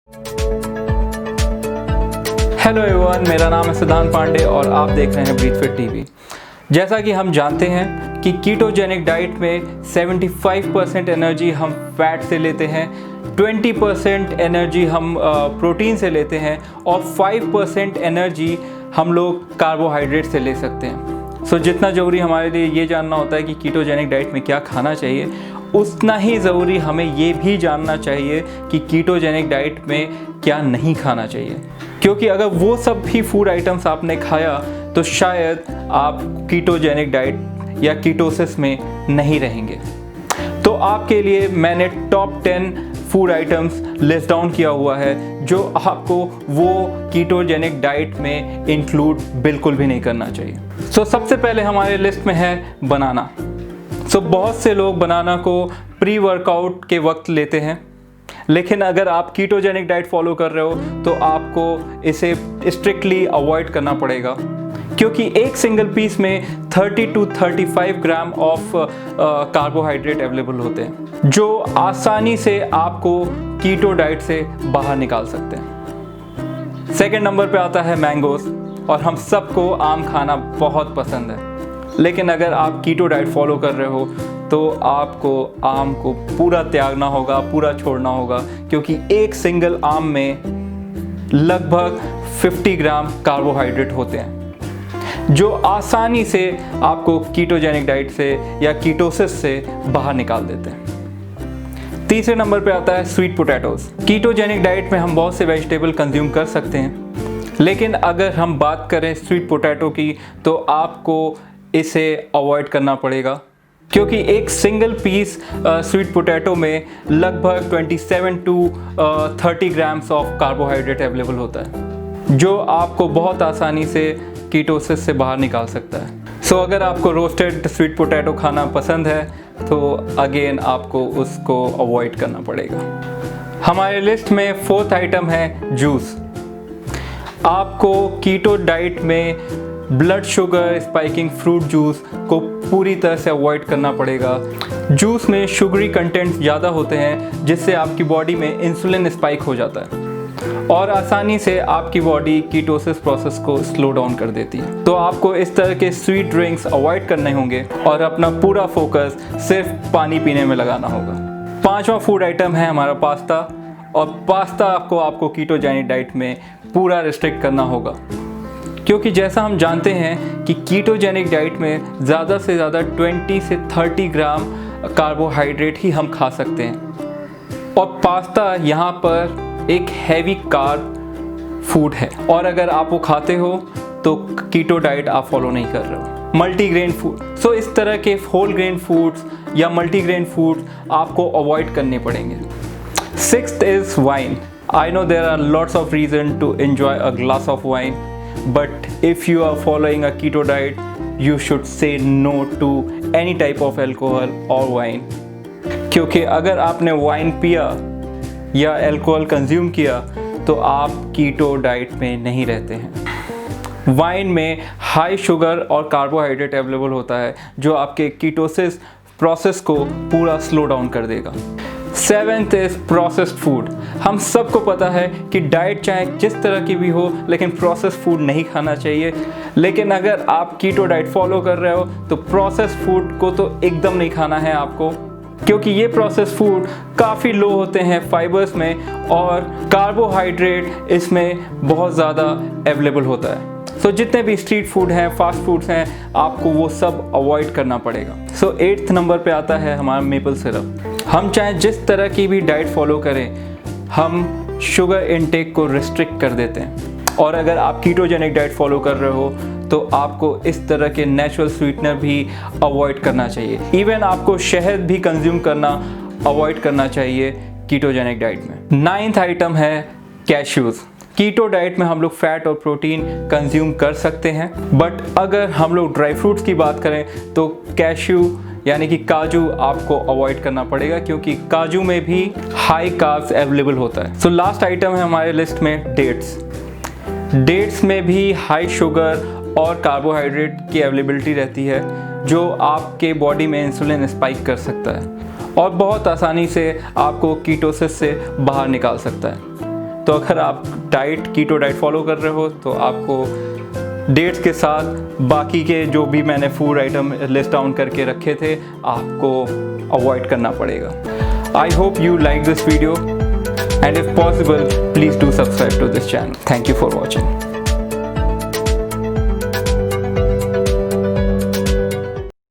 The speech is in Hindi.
हेलो एवरीवन, मेरा नाम है सिद्धांत पांडे और आप देख रहे हैं ब्रीथ फिट टीवी। जैसा कि हम जानते हैं कि कीटोजेनिक डाइट में 75% एनर्जी हम फैट से लेते हैं, 20% एनर्जी हम प्रोटीन से लेते हैं और 5% एनर्जी हम लोग कार्बोहाइड्रेट से ले सकते हैं। सो जितना ज़रूरी हमारे लिए ये जानना होता है कि कीटोजेनिक डाइट में क्या खाना चाहिए, उतना ही ज़रूरी हमें ये भी जानना चाहिए कि कीटोजेनिक डाइट में क्या नहीं खाना चाहिए। क्योंकि अगर वो सब भी फूड आइटम्स आपने खाया तो शायद आप कीटोजेनिक डाइट या कीटोसिस में नहीं रहेंगे। तो आपके लिए मैंने top 10 food items list down किया हुआ है जो आपको वो कीटोजेनिक डाइट में इंक्लूड बिल्कुल भी नहीं करना चाहिए। सो सबसे पहले हमारे लिस्ट में है बनाना। सो बहुत से लोग बनाना को प्री वर्कआउट के वक्त लेते हैं, लेकिन अगर आप कीटोजेनिक डाइट फॉलो कर रहे हो तो आपको इसे स्ट्रिक्टली अवॉइड करना पड़ेगा, क्योंकि एक सिंगल पीस में 30 to 35 gram of carbohydrate available होते हैं जो आसानी से आपको कीटो डाइट से बाहर निकाल सकते हैं। सेकंड नंबर पे आता है मैंगोस, और हम सबको आम खाना बहुत पसंद है, लेकिन अगर आप कीटो डाइट फॉलो कर रहे हो तो आपको आम को पूरा त्यागना होगा, पूरा छोड़ना होगा, क्योंकि एक सिंगल आम में लगभग 50 ग्राम कार्बोहाइड्रेट होते हैं जो आसानी से आपको कीटोजेनिक डाइट से या कीटोसिस से बाहर निकाल देते हैं। तीसरे नंबर पे आता है स्वीट पोटैटोज। कीटोजेनिक डाइट में हम बहुत से वेजिटेबल कंज्यूम कर सकते हैं, लेकिन अगर हम बात करें स्वीट पोटैटो की तो आपको इसे अवॉइड करना पड़ेगा, क्योंकि एक सिंगल पीस स्वीट पोटैटो में लगभग 27 to 30 grams of carbohydrate available होता है जो आपको बहुत आसानी से कीटोसिस से बाहर निकाल सकता है। सो अगर आपको रोस्टेड स्वीट पोटैटो खाना पसंद है तो अगेन आपको उसको अवॉइड करना पड़ेगा। हमारे लिस्ट में फोर्थ आइटम है जूस। आपको कीटो डाइट में blood sugar spiking fruit juice को पूरी तरह से अवॉइड करना पड़ेगा। जूस में शुगरी कंटेंट ज़्यादा होते हैं जिससे आपकी बॉडी में इंसुलिन स्पाइक हो जाता है और आसानी से आपकी बॉडी कीटोसिस प्रोसेस को स्लो डाउन कर देती है। तो आपको इस तरह के स्वीट ड्रिंक्स अवॉइड करने होंगे और अपना पूरा फोकस सिर्फ पानी पीने में लगाना होगा। पांचवा फूड आइटम है हमारा पास्ता, और पास्ता आपको कीटोजेनिक डाइट में पूरा रिस्ट्रिक्ट करना होगा, क्योंकि जैसा हम जानते हैं कि कीटोजेनिक डाइट में ज़्यादा से ज़्यादा 20 से 30 ग्राम कार्बोहाइड्रेट ही हम खा सकते हैं, और पास्ता यहाँ पर एक हैवी कार्ब फूड है, और अगर आप वो खाते हो तो कीटो डाइट आप फॉलो नहीं कर रहे हो। मल्टीग्रेन फूड, सो इस तरह के होल ग्रेन फूड्स या मल्टीग्रेन फूड्स आपको अवॉइड करने पड़ेंगे। Sixth is wine. I know there are lots of reason to enjoy a glass of wine, but if you are following a keto diet you should say no to any type of alcohol or wine, क्योंकि अगर आपने वाइन पिया या अल्कोहल कंज्यूम किया तो आप कीटो डाइट में नहीं रहते हैं। वाइन में हाई शुगर और कार्बोहाइड्रेट अवेलेबल होता है जो आपके कीटोसिस प्रोसेस को पूरा स्लो डाउन कर देगा। Seventh is processed food. हम सबको पता है कि डाइट चाहे जिस तरह की भी हो, लेकिन प्रोसेस्ड फूड नहीं खाना चाहिए। लेकिन अगर आप कीटो डाइट फॉलो कर रहे हो तो प्रोसेस्ड फूड को तो एकदम नहीं खाना है आपको, क्योंकि ये प्रोसेस्ड फूड काफ़ी लो होते हैं फाइबर्स में और कार्बोहाइड्रेट इसमें बहुत ज़्यादा अवेलेबल होता है। सो जितने भी स्ट्रीट फूड हैं, फास्ट फूड्स हैं, आपको वो सब अवॉइड करना पड़ेगा। सो 8th नंबर पे आता है हमारा मेपल सिरप। हम चाहे जिस तरह की भी डाइट फॉलो करें, हम शुगर इनटेक को रिस्ट्रिक्ट कर देते हैं, और अगर आप कीटोजेनिक डाइट फॉलो कर रहे हो तो आपको इस तरह के नेचुरल स्वीटनर भी अवॉइड करना चाहिए। इवन आपको शहद भी कंज्यूम करना अवॉइड करना चाहिए कीटोजेनिक डाइट में। 9th आइटम है कैश्यूज़। कीटो डाइट में हम लोग फैट और प्रोटीन कंज्यूम कर सकते हैं, बट अगर हम लोग ड्राई फ्रूट्स की बात करें तो कैश्यू यानी कि काजू आपको अवॉइड करना पड़ेगा, क्योंकि काजू में भी हाई कार्ब्स अवेलेबल होता है। सो लास्ट आइटम है हमारे लिस्ट में डेट्स। डेट्स में भी हाई शुगर और कार्बोहाइड्रेट की अवेलेबिलिटी रहती है जो आपके बॉडी में इंसुलिन स्पाइक कर सकता है और बहुत आसानी से आपको कीटोसिस से बाहर निकाल सकता है। तो अगर आप कीटो डाइट फॉलो कर रहे हो तो आपको डेट्स के साथ बाकी के जो भी मैंने फूड आइटम लिस्ट डाउन करके रखे थे आपको अवॉइड करना पड़ेगा। I hope you like this video, and if possible, please do subscribe to this channel. Thank you for watching.